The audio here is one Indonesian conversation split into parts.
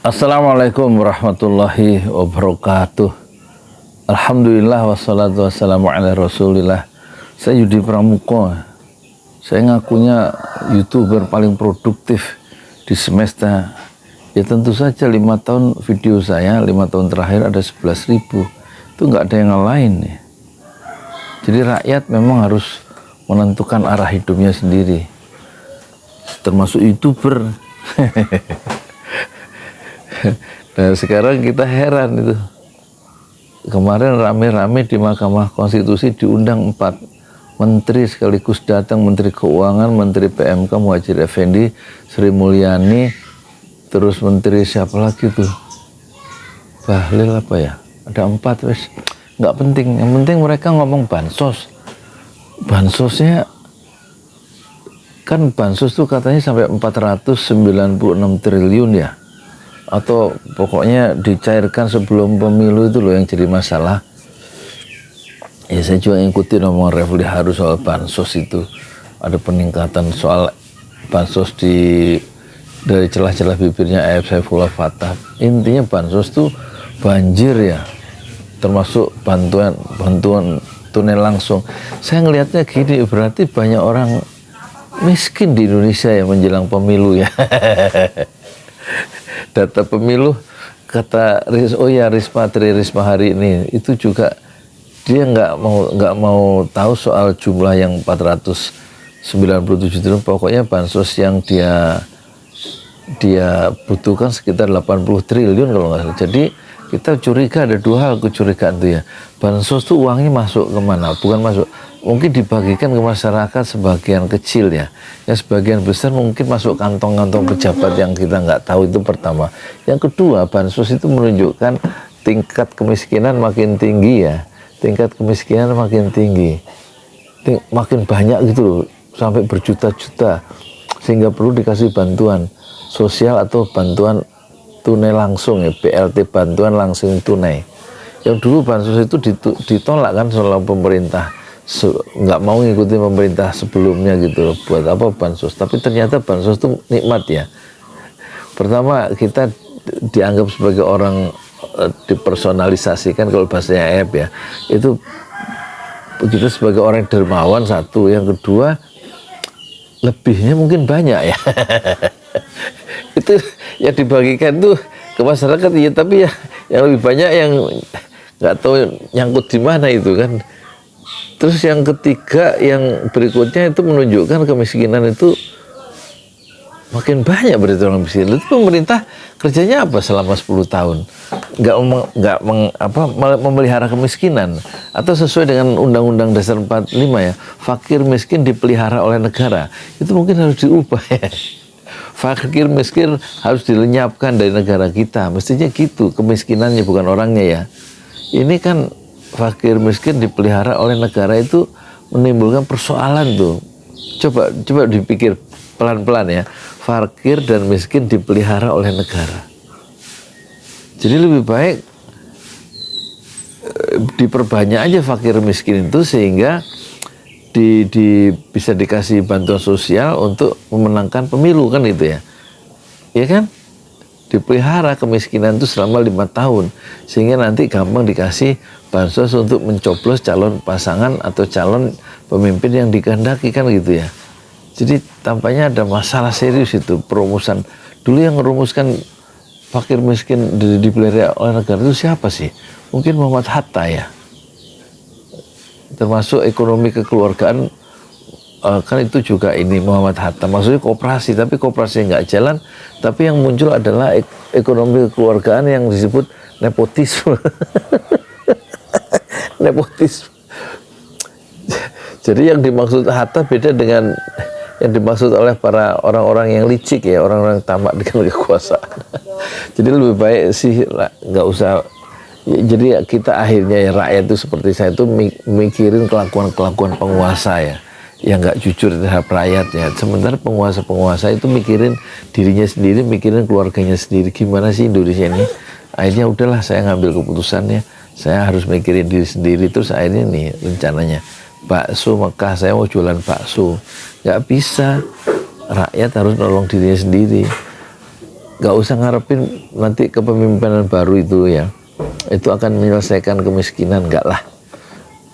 Assalamualaikum warahmatullahi wabarakatuh. Alhamdulillah wassalatu wassalamu ala rasulillah. Saya Yudi Pramuko. Saya ngakunya YouTuber paling produktif di semesta. Ya tentu saja 5 tahun video saya, 5 tahun terakhir ada 11.000. Itu nggak ada yang lain ya. Jadi rakyat memang harus menentukan arah hidupnya sendiri. Termasuk YouTuber. Nah sekarang kita heran itu. Kemarin rame-rame di Mahkamah Konstitusi diundang 4 menteri sekaligus datang, Menteri Keuangan, Menteri PMK Muhadjir Effendi, Sri Mulyani, terus Menteri siapa lagi tuh? Bahlil apa ya? Ada 4 wes. Nggak penting. Yang penting mereka ngomong bansos. Bansosnya kan bansos tuh katanya sampai 496 triliun ya. Atau pokoknya dicairkan sebelum pemilu itu loh yang jadi masalah. Ya saya juga ngikutin omongan Refli Harun soal bansos itu. Ada peningkatan soal bansos dari celah-celah bibirnya AF Saifullah Fatah. Intinya bansos tuh banjir ya. Termasuk bantuan tunai langsung. Saya ngelihatnya gini, berarti banyak orang miskin di Indonesia ya menjelang pemilu ya. Data pemilu kata Risma hari ini itu juga dia nggak mau tahu soal jumlah yang 497 triliun. Pokoknya bansos yang dia butuhkan sekitar 80 triliun kalau nggak salah. Jadi kita curiga, ada 2 hal kecurigaan itu ya. Bansos tuh uangnya masuk kemana? Bukan masuk, mungkin dibagikan ke masyarakat sebagian kecil ya. Yang sebagian besar mungkin masuk kantong-kantong pejabat yang kita nggak tahu, itu pertama. Yang kedua, bansos itu menunjukkan tingkat kemiskinan makin tinggi ya. Tingkat kemiskinan makin tinggi. Makin banyak gitu loh, sampai berjuta-juta. Sehingga perlu dikasih bantuan sosial atau bantuan tunai langsung ya, BLT, bantuan langsung tunai. Yang dulu bansos itu ditolak kan oleh pemerintah, nggak mau ngikutin pemerintah sebelumnya gitu loh. Buat apa bansos? Tapi ternyata bansos itu nikmat ya. Pertama, kita dianggap sebagai orang dipersonalisasikan kalau bahasanya AF ya. Itu kita sebagai orang dermawan, satu. Yang kedua, lebihnya mungkin banyak ya. Itu yang dibagikan tuh ke masyarakat ya, tapi ya yang lebih banyak yang nggak tahu nyangkut di mana itu kan. Terus yang ketiga, yang berikutnya itu menunjukkan kemiskinan itu makin banyak, berarti orang miskin. Itu pemerintah kerjanya apa selama 10 tahun? Nggak memelihara kemiskinan, atau sesuai dengan Undang-Undang Dasar 45 ya, fakir miskin dipelihara oleh negara. Itu mungkin harus diubah ya. Fakir miskin harus dilenyapkan dari negara kita, mestinya gitu kemiskinannya, bukan orangnya ya. Ini kan fakir miskin dipelihara oleh negara, itu menimbulkan persoalan tuh. Coba dipikir pelan-pelan ya. Fakir dan miskin dipelihara oleh negara. Jadi lebih baik diperbanyak aja fakir miskin itu, sehingga bisa dikasih bantuan sosial untuk memenangkan pemilu kan gitu ya. Ya kan? Dipelihara kemiskinan itu selama 5 tahun, sehingga nanti gampang dikasih bansos untuk mencoblos calon pasangan atau calon pemimpin yang dikehendaki kan gitu ya. Jadi tampaknya ada masalah serius itu perumusan. Dulu yang merumuskan fakir miskin dipelihara oleh negara itu siapa sih? Mungkin Muhammad Hatta ya. Termasuk ekonomi kekeluargaan kan itu juga ini Muhammad Hatta. Maksudnya koperasi, tapi koperasi nggak jalan. Tapi yang muncul adalah ekonomi kekeluargaan yang disebut nepotisme. Nepotisme. Jadi yang dimaksud Hatta beda dengan yang dimaksud oleh para orang-orang yang licik ya, orang-orang tamak dengan kekuasaan. Jadi lebih baik sih nggak usah. Jadi kita akhirnya ya, rakyat itu seperti saya itu mikirin kelakuan penguasa ya, yang nggak jujur terhadap rakyat ya. Sementara penguasa itu mikirin dirinya sendiri, mikirin keluarganya sendiri. Gimana sih Indonesia ini? Akhirnya udahlah saya ngambil keputusannya, saya harus mikirin diri sendiri. Terus akhirnya nih rencananya bakso Mekah, saya mau jualan bakso. Nggak bisa, rakyat harus nolong dirinya sendiri. nggak usah ngarepin nanti kepemimpinan baru itu ya, itu akan menyelesaikan kemiskinan. Enggak lah,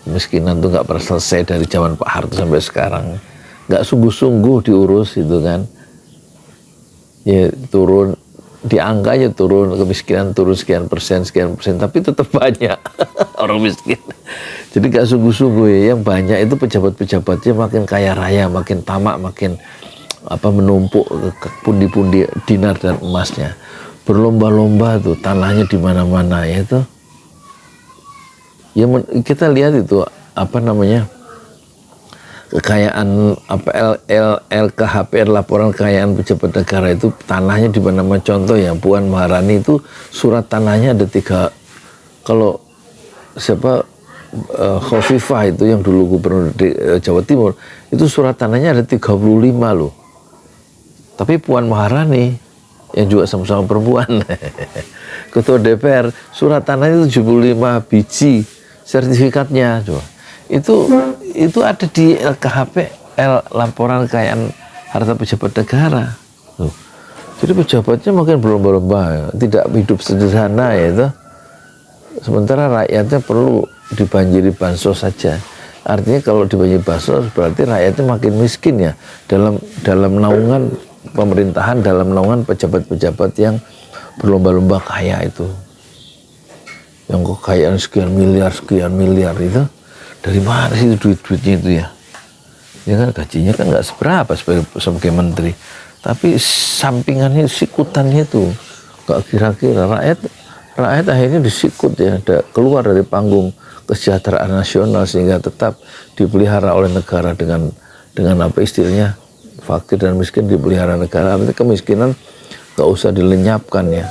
kemiskinan tuh nggak pernah selesai dari zaman Pak Harto sampai sekarang. Nggak sungguh-sungguh diurus itu kan, ya turun di angka aja, turun kemiskinan turun sekian persen, tapi tetap banyak orang miskin. Jadi nggak sungguh-sungguh ya. Yang banyak itu pejabat-pejabatnya makin kaya raya, makin tamak, makin menumpuk ke pundi-pundi dinar dan emasnya, berlomba-lomba tuh tanahnya di mana-mana ya itu. Ya kita lihat itu kekayaan LKHPN, laporan kekayaan pejabat negara itu, tanahnya di mana-mana. Contoh ya, Puan Maharani itu surat tanahnya ada 3. Kalau Khofifah itu yang dulu gubernur di Jawa Timur, itu surat tanahnya ada 35 loh. Tapi Puan Maharani yang juga sama-sama perempuan, ketua DPR, surat tanahnya 75 biji sertifikatnya. Coba. Itu ada di LKHPL, laporan kekayaan harta pejabat negara. Tuh. Jadi pejabatnya makin berlomba-lomba, tidak hidup sederhana ya itu. Sementara rakyatnya perlu dibanjiri bansos saja. Artinya kalau dibanjiri bansos berarti rakyatnya makin miskin ya, dalam naungan pemerintahan, dalam naungan pejabat-pejabat yang berlomba-lomba kaya itu. Yang kekayaan sekian miliar itu. Dari mana sih duit-duitnya itu ya? Ya kan gajinya kan nggak seberapa sebagai menteri, tapi sampingannya, sikutannya itu nggak kira-kira. Rakyat akhirnya disikut ya, keluar dari panggung kesejahteraan nasional sehingga tetap dipelihara oleh negara dengan apa istilahnya, fakir dan miskin dipelihara negara. Artinya kemiskinan nggak usah dilenyapkan ya.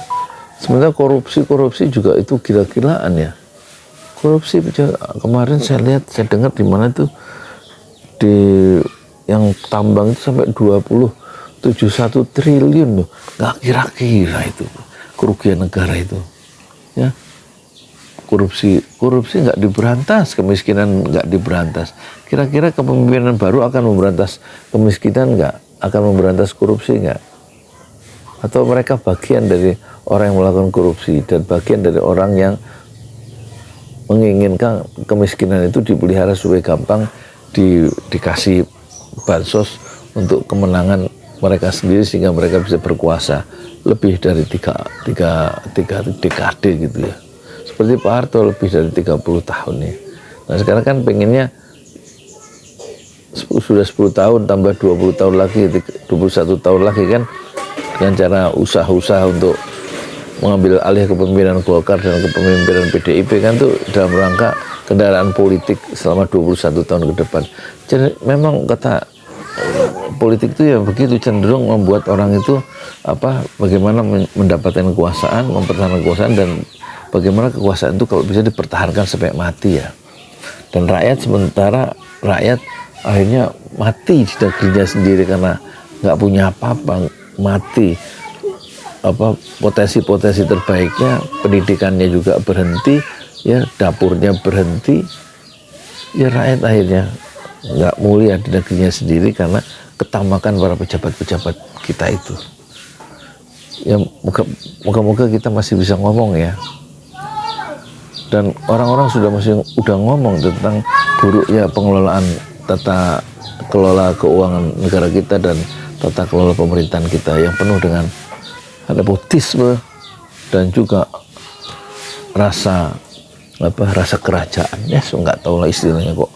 Sementara korupsi juga itu gila-gilaan ya. Korupsi kemarin saya dengar di mana itu, di yang tambang itu sampai 21 triliun loh. Nggak kira-kira itu kerugian negara itu ya. Korupsi nggak diberantas, kemiskinan nggak diberantas. Kira-kira kepemimpinan baru akan memberantas kemiskinan nggak? Akan memberantas korupsi nggak? Atau mereka bagian dari orang yang melakukan korupsi dan bagian dari orang yang menginginkan kemiskinan itu dipelihara supaya gampang dikasih bansos untuk kemenangan mereka sendiri, sehingga mereka bisa berkuasa lebih dari tiga dekade gitu ya. Seperti Pak Harto lebih dari 30 tahun ya. Nah sekarang kan pengennya sudah 10 tahun tambah 20 tahun lagi, 21 tahun lagi kan, dengan cara usaha-usaha untuk mengambil alih kepemimpinan Golkar dan kepemimpinan PDIP kan tuh dalam rangka kendaraan politik selama 21 tahun ke depan. Jadi memang kata politik itu ya begitu, cenderung membuat orang itu bagaimana mendapatkan kekuasaan, mempertahankan kekuasaan, dan bagaimana kekuasaan itu kalau bisa dipertahankan sampai mati ya. Dan sementara rakyat akhirnya mati di negerinya sendiri karena nggak punya apa-apa, mati. Potensi terbaiknya, pendidikannya juga berhenti ya, dapurnya berhenti ya, rakyat akhirnya nggak mulia di negerinya sendiri karena ketamakan para pejabat-pejabat kita itu ya. Moga-moga kita masih bisa ngomong ya, dan orang-orang udah ngomong tentang buruknya pengelolaan tata kelola keuangan negara kita dan tata kelola pemerintahan kita yang penuh dengan nepotisme dan juga rasa kerajaan ya. So nggak tahu lah istilahnya kok.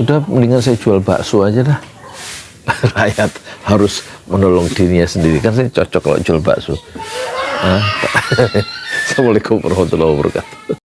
Udah mendingan saya jual bakso aja dah. Rakyat harus menolong dirinya sendiri, kan saya cocok kalau jual bakso. Assalamualaikum warahmatullahi wabarakatuh.